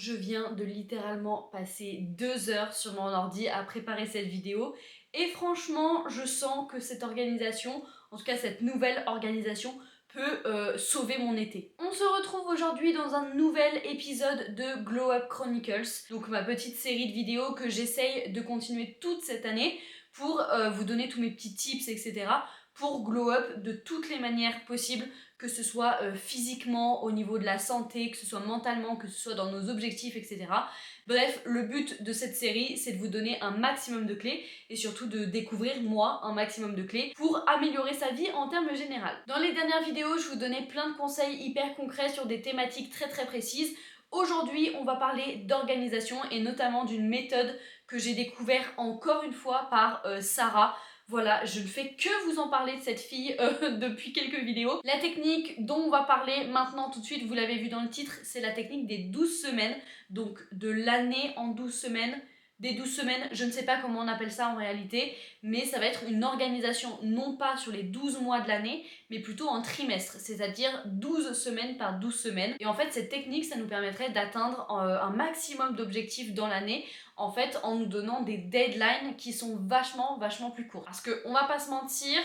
Je viens de littéralement passer 2 heures sur mon ordi à préparer cette vidéo et franchement, je sens que cette organisation, en tout cas cette nouvelle organisation, peut sauver mon été. On se retrouve aujourd'hui dans un nouvel épisode de Glow Up Chronicles, donc ma petite série de vidéos que j'essaye de continuer toute cette année pour vous donner tous mes petits tips, etc. pour glow up de toutes les manières possibles, que ce soit physiquement, au niveau de la santé, que ce soit mentalement, que ce soit dans nos objectifs, etc. Bref, le but de cette série, c'est de vous donner un maximum de clés et surtout de découvrir, moi, un maximum de clés pour améliorer sa vie en termes généraux. Dans les dernières vidéos, je vous donnais plein de conseils hyper concrets sur des thématiques très précises. Aujourd'hui, on va parler d'organisation et notamment d'une méthode que j'ai découvert encore une fois par Sarah. Voilà, je ne fais que vous en parler de cette fille depuis quelques vidéos. La technique dont on va parler maintenant tout de suite, vous l'avez vu dans le titre, c'est la technique des 12 semaines. Donc de l'année en 12 semaines, des 12 semaines, je ne sais pas comment on appelle ça en réalité, mais ça va être une organisation non pas sur les 12 mois de l'année, mais plutôt en trimestre, c'est-à-dire 12 semaines par 12 semaines. Et en fait, cette technique, ça nous permettrait d'atteindre un maximum d'objectifs dans l'année, en fait, en nous donnant des deadlines qui sont vachement plus courts. Parce qu'on va pas se mentir,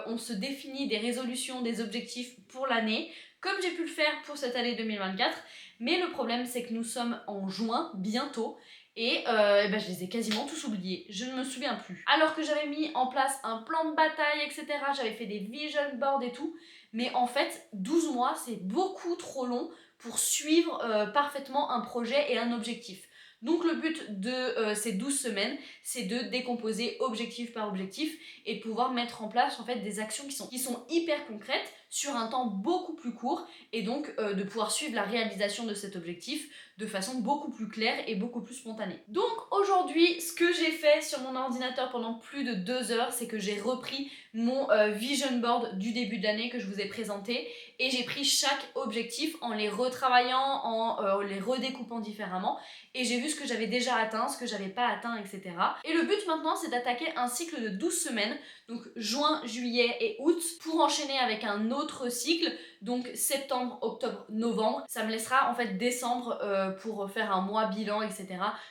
on se définit des résolutions, des objectifs pour l'année, comme j'ai pu le faire pour cette année 2024, mais le problème c'est que nous sommes en juin, bientôt, et je les ai quasiment tous oubliés, je ne me souviens plus. Alors que j'avais mis en place un plan de bataille, etc., j'avais fait des vision boards et tout, mais en fait, 12 mois, c'est beaucoup trop long pour suivre parfaitement un projet et un objectif. Donc le but de ces 12 semaines, c'est de décomposer objectif par objectif et de pouvoir mettre en place en fait des actions qui sont hyper concrètes sur un temps beaucoup plus court et donc de pouvoir suivre la réalisation de cet objectif de façon beaucoup plus claire et beaucoup plus spontanée. Donc aujourd'hui, ce que j'ai fait sur mon ordinateur pendant plus de 2 heures, c'est que j'ai repris mon vision board du début de l'année que je vous ai présenté et j'ai pris chaque objectif en les retravaillant, en les redécoupant différemment et j'ai vu ce que j'avais déjà atteint, ce que j'avais pas atteint, etc. Et le but maintenant, c'est d'attaquer un cycle de 12 semaines, donc juin, juillet et août, pour enchaîner avec un autre cycle, donc septembre, octobre, novembre. Ça me laissera en fait décembre pour faire un mois bilan, etc.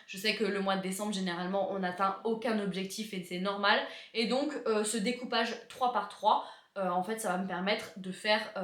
Je sais que le mois de décembre, généralement, on n'atteint aucun objectif et c'est normal. Et donc, ce découpage 3 par 3, en fait, ça va me permettre de faire,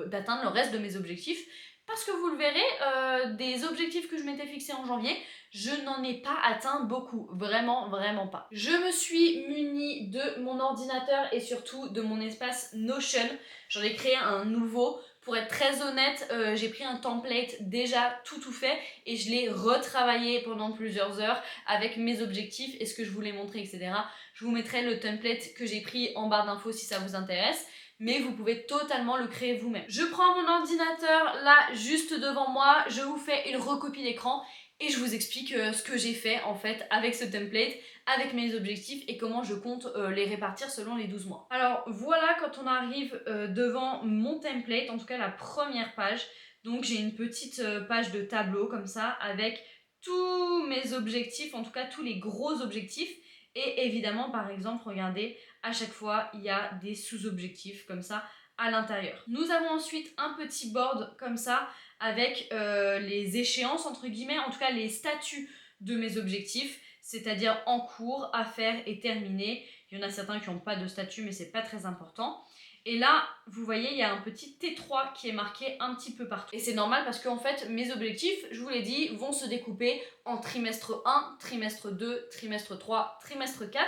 d'atteindre le reste de mes objectifs. Parce que vous le verrez, des objectifs que je m'étais fixés en janvier, je n'en ai pas atteint beaucoup, vraiment pas. Je me suis munie de mon ordinateur et surtout de mon espace Notion. J'en ai créé un nouveau. Pour être très honnête, j'ai pris un template déjà tout fait et je l'ai retravaillé pendant plusieurs heures avec mes objectifs et ce que je voulais montrer, etc. Je vous mettrai le template que j'ai pris en barre d'infos si ça vous intéresse, mais vous pouvez totalement le créer vous-même. Je prends mon ordinateur là juste devant moi, je vous fais une recopie d'écran et je vous explique ce que j'ai fait en fait avec ce template, avec mes objectifs et comment je compte les répartir selon les 12 mois. Alors voilà, quand on arrive devant mon template, en tout cas la première page, donc j'ai une petite page de tableau comme ça avec tous mes objectifs, en tout cas tous les gros objectifs. Et évidemment, par exemple, regardez, à chaque fois, il y a des sous-objectifs comme ça à l'intérieur. Nous avons ensuite un petit board comme ça avec les échéances, entre guillemets, en tout cas les statuts de mes objectifs, c'est-à-dire en cours, à faire et terminé. Il y en a certains qui n'ont pas de statut, mais c'est pas très important. Et là, vous voyez, il y a un petit T3 qui est marqué un petit peu partout. Et c'est normal parce qu'en fait, mes objectifs, je vous l'ai dit, vont se découper en trimestre 1, trimestre 2, trimestre 3, trimestre 4.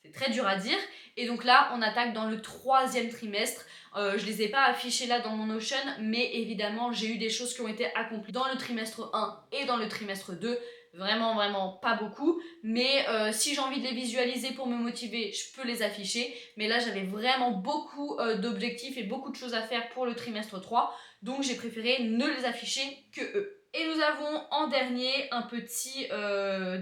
C'est très dur à dire. Et donc là, on attaque dans le 3e trimestre. Je les ai pas affichés là dans mon Notion, mais évidemment, j'ai eu des choses qui ont été accomplies dans le trimestre 1 et dans le trimestre 2. Vraiment pas beaucoup, mais si j'ai envie de les visualiser pour me motiver, je peux les afficher, mais là j'avais vraiment beaucoup d'objectifs et beaucoup de choses à faire pour le trimestre 3, donc j'ai préféré ne les afficher que eux. Et nous avons en dernier un petit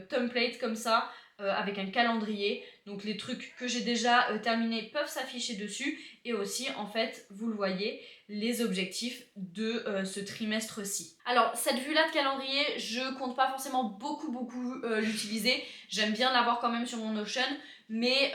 template comme ça, avec un calendrier, donc les trucs que j'ai déjà terminés peuvent s'afficher dessus, et aussi en fait, vous le voyez, les objectifs de ce trimestre-ci. Alors cette vue-là de calendrier, je compte pas forcément beaucoup l'utiliser, j'aime bien l'avoir quand même sur mon Notion, mais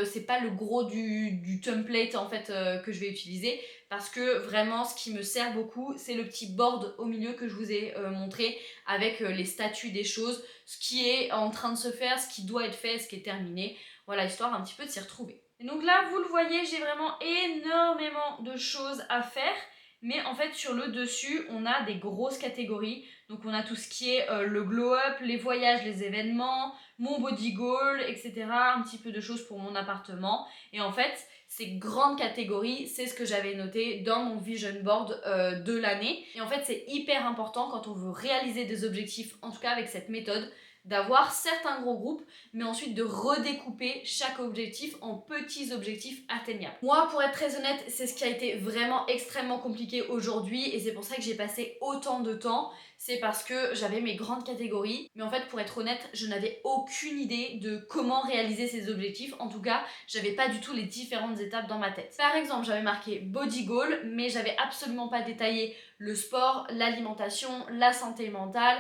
c'est pas le gros du template en fait que je vais utiliser. parce que vraiment ce qui me sert beaucoup c'est le petit board au milieu que je vous ai montré avec les statuts des choses, ce qui est en train de se faire, ce qui doit être fait, ce qui est terminé, voilà, histoire un petit peu de s'y retrouver. Et donc là vous le voyez, j'ai vraiment énormément de choses à faire. Mais en fait sur le dessus on a des grosses catégories, donc on a tout ce qui est le glow up, les voyages, les événements, mon body goal, etc. Un petit peu de choses pour mon appartement. Et en fait ces grandes catégories c'est ce que j'avais noté dans mon vision board de l'année. Et en fait c'est hyper important quand on veut réaliser des objectifs, en tout cas avec cette méthode, d'avoir certains gros groupes, mais ensuite de redécouper chaque objectif en petits objectifs atteignables. Moi, pour être très honnête, c'est ce qui a été vraiment extrêmement compliqué aujourd'hui et c'est pour ça que j'ai passé autant de temps. C'est parce que j'avais mes grandes catégories, mais en fait, pour être honnête, je n'avais aucune idée de comment réaliser ces objectifs. En tout cas, j'avais pas du tout les différentes étapes dans ma tête. Par exemple, j'avais marqué body goal, mais j'avais absolument pas détaillé le sport, l'alimentation, la santé mentale,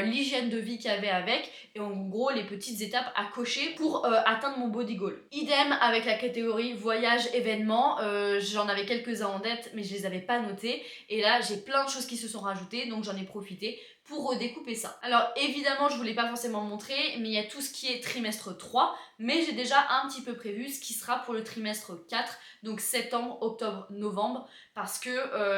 l'hygiène de vie qu'il y avait avec, et en gros les petites étapes à cocher pour atteindre mon body goal. Idem avec la catégorie voyage événement, j'en avais quelques-uns en tête mais je les avais pas notés, et là j'ai plein de choses qui se sont rajoutées, donc j'en ai profité pour redécouper ça. Alors évidemment je voulais pas forcément montrer, mais il y a tout ce qui est trimestre 3, mais j'ai déjà un petit peu prévu ce qui sera pour le trimestre 4, donc septembre, octobre, novembre, parce que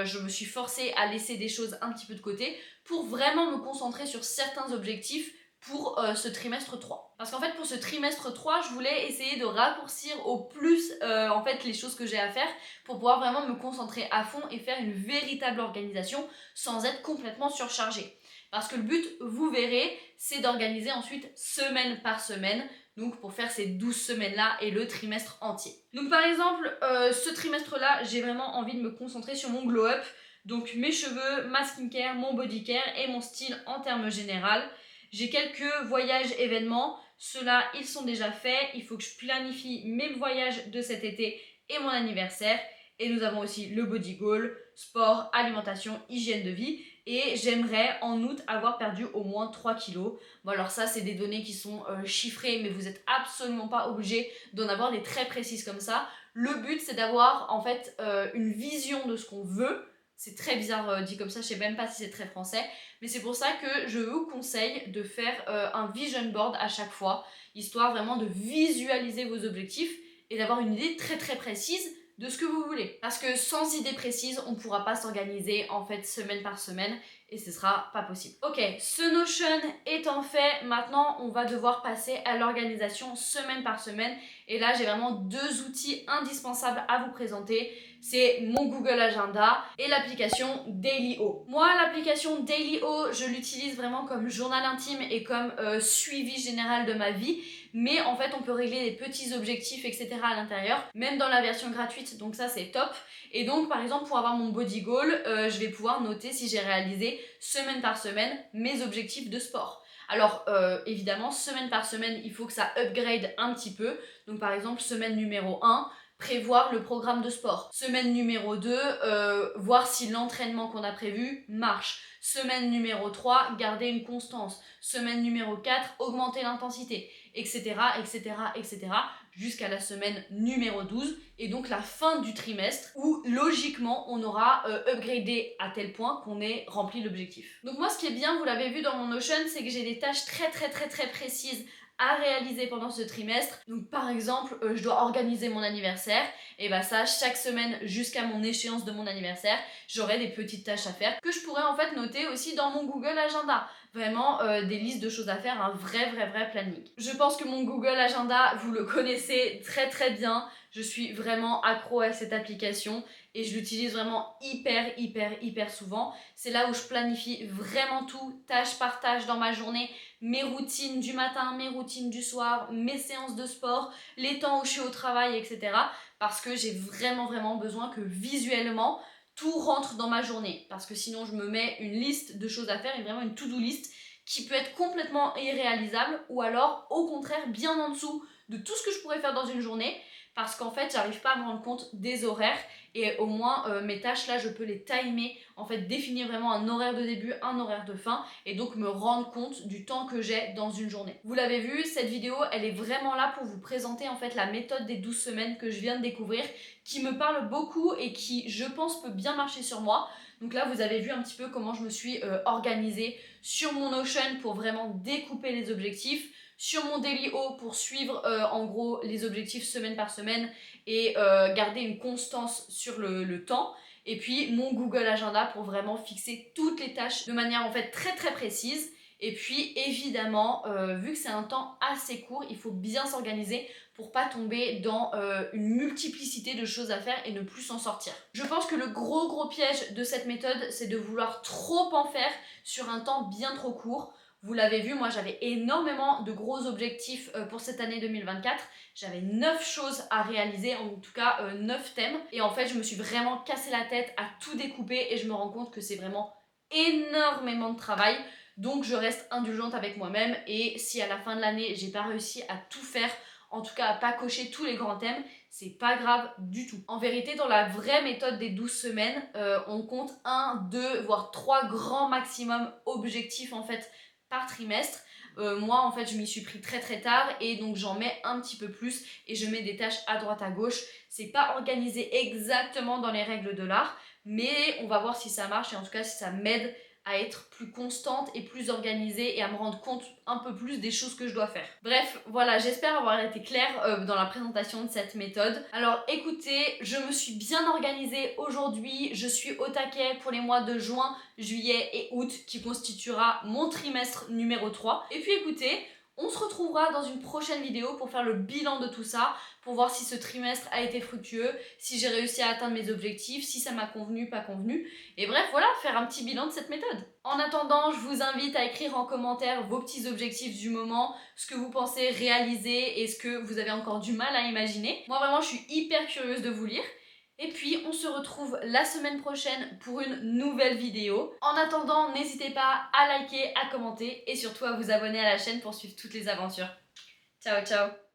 je me suis forcée à laisser des choses un petit peu de côté pour vraiment me concentrer sur certains objectifs pour ce trimestre 3. Parce qu'en fait pour ce trimestre 3 je voulais essayer de raccourcir au plus en fait les choses que j'ai à faire pour pouvoir vraiment me concentrer à fond et faire une véritable organisation sans être complètement surchargée. Parce que le but, vous verrez, c'est d'organiser ensuite semaine par semaine, donc pour faire ces 12 semaines-là et le trimestre entier. Donc par exemple, ce trimestre-là, j'ai vraiment envie de me concentrer sur mon glow-up, donc mes cheveux, ma skincare, mon body care et mon style en termes général. J'ai quelques voyages événements, ceux-là ils sont déjà faits, il faut que je planifie mes voyages de cet été et mon anniversaire. Et nous avons aussi le body goal, sport, alimentation, hygiène de vie. Et j'aimerais en août avoir perdu au moins 3 kilos. Bon alors ça c'est des données qui sont chiffrées, mais vous n'êtes absolument pas obligé d'en avoir des très précises comme ça. Le but c'est d'avoir en fait une vision de ce qu'on veut. C'est très bizarre dit comme ça, je sais même pas si c'est très français, mais c'est pour ça que je vous conseille de faire un vision board à chaque fois, histoire vraiment de visualiser vos objectifs et d'avoir une idée très très précise de ce que vous voulez. Parce que sans idée précise, on ne pourra pas s'organiser en fait semaine par semaine et ce sera pas possible. Ok, ce Notion étant fait, maintenant on va devoir passer à l'organisation semaine par semaine. Et là j'ai vraiment deux outils indispensables à vous présenter. C'est mon Google Agenda et l'application Dailyo. Moi l'application Dailyo, je l'utilise vraiment comme journal intime et comme suivi général de ma vie. Mais en fait on peut régler des petits objectifs etc à l'intérieur, même dans la version gratuite, donc ça c'est top. Et donc par exemple pour avoir mon body goal, je vais pouvoir noter si j'ai réalisé semaine par semaine mes objectifs de sport. Alors évidemment semaine par semaine il faut que ça upgrade un petit peu, donc par exemple semaine numéro 1, prévoir le programme de sport. Semaine numéro 2, voir si l'entraînement qu'on a prévu marche. Semaine numéro 3, garder une constance. Semaine numéro 4, augmenter l'intensité, etc. etc. etc. jusqu'à la semaine numéro 12 et donc la fin du trimestre où logiquement on aura upgradé à tel point qu'on ait rempli l'objectif. Donc moi ce qui est bien, vous l'avez vu dans mon Notion, c'est que j'ai des tâches très précises à réaliser pendant ce trimestre. Donc par exemple, je dois organiser mon anniversaire, et bah ça, chaque semaine jusqu'à mon échéance de mon anniversaire, j'aurai des petites tâches à faire que je pourrais en fait noter aussi dans mon Google Agenda. Vraiment des listes de choses à faire, un vrai planning. Je pense que mon Google Agenda, vous le connaissez très bien. Je suis vraiment accro à cette application et je l'utilise vraiment hyper souvent. C'est là où je planifie vraiment tout, tâche par tâche dans ma journée, mes routines du matin, mes routines du soir, mes séances de sport, les temps où je suis au travail, etc. Parce que j'ai vraiment besoin que visuellement, tout rentre dans ma journée. Parce que sinon, je me mets une liste de choses à faire et vraiment une to-do list qui peut être complètement irréalisable ou alors, au contraire, bien en dessous de tout ce que je pourrais faire dans une journée. parce qu'en fait j'arrive pas à me rendre compte des horaires et au moins mes tâches là je peux les timer, en fait définir vraiment un horaire de début, un horaire de fin et donc me rendre compte du temps que j'ai dans une journée. Vous l'avez vu, cette vidéo elle est vraiment là pour vous présenter en fait la méthode des 12 semaines que je viens de découvrir, qui me parle beaucoup et qui je pense peut bien marcher sur moi. Donc là vous avez vu un petit peu comment je me suis organisée sur mon Notion pour vraiment découper les objectifs, sur mon Dailyo pour suivre en gros les objectifs semaine par semaine et garder une constance sur le temps. Et puis mon Google Agenda pour vraiment fixer toutes les tâches de manière en fait très très précise. Et puis évidemment, vu que c'est un temps assez court, il faut bien s'organiser pour pas tomber dans une multiplicité de choses à faire et ne plus s'en sortir. Je pense que le gros piège de cette méthode, c'est de vouloir trop en faire sur un temps bien trop court. Vous l'avez vu, moi j'avais énormément de gros objectifs pour cette année 2024. J'avais 9 choses à réaliser, en tout cas 9 thèmes. Et en fait, je me suis vraiment cassé la tête à tout découper et je me rends compte que c'est vraiment énormément de travail. Donc je reste indulgente avec moi-même et si à la fin de l'année, j'ai pas réussi à tout faire, en tout cas à pas cocher tous les grands thèmes, c'est pas grave du tout. En vérité, dans la vraie méthode des 12 semaines, on compte 1, 2, voire 3 grands maximum objectifs en fait par trimestre. Moi en fait je m'y suis pris très tard et donc j'en mets un petit peu plus et je mets des tâches à droite à gauche. C'est pas organisé exactement dans les règles de l'art, mais on va voir si ça marche et en tout cas si ça m'aide à être plus constante et plus organisée et à me rendre compte un peu plus des choses que je dois faire. Bref, voilà, j'espère avoir été claire dans la présentation de cette méthode. Alors écoutez, je me suis bien organisée aujourd'hui, je suis au taquet pour les mois de juin, juillet et août qui constituera mon trimestre numéro 3. Et puis écoutez, on se retrouvera dans une prochaine vidéo pour faire le bilan de tout ça, pour voir si ce trimestre a été fructueux, si j'ai réussi à atteindre mes objectifs, si ça m'a convenu, pas convenu. Et bref, voilà, faire un petit bilan de cette méthode. En attendant, je vous invite à écrire en commentaire vos petits objectifs du moment, ce que vous pensez réaliser et ce que vous avez encore du mal à imaginer. Moi vraiment, je suis hyper curieuse de vous lire. Et puis, on se retrouve la semaine prochaine pour une nouvelle vidéo. En attendant, n'hésitez pas à liker, à commenter et surtout à vous abonner à la chaîne pour suivre toutes les aventures. Ciao, ciao!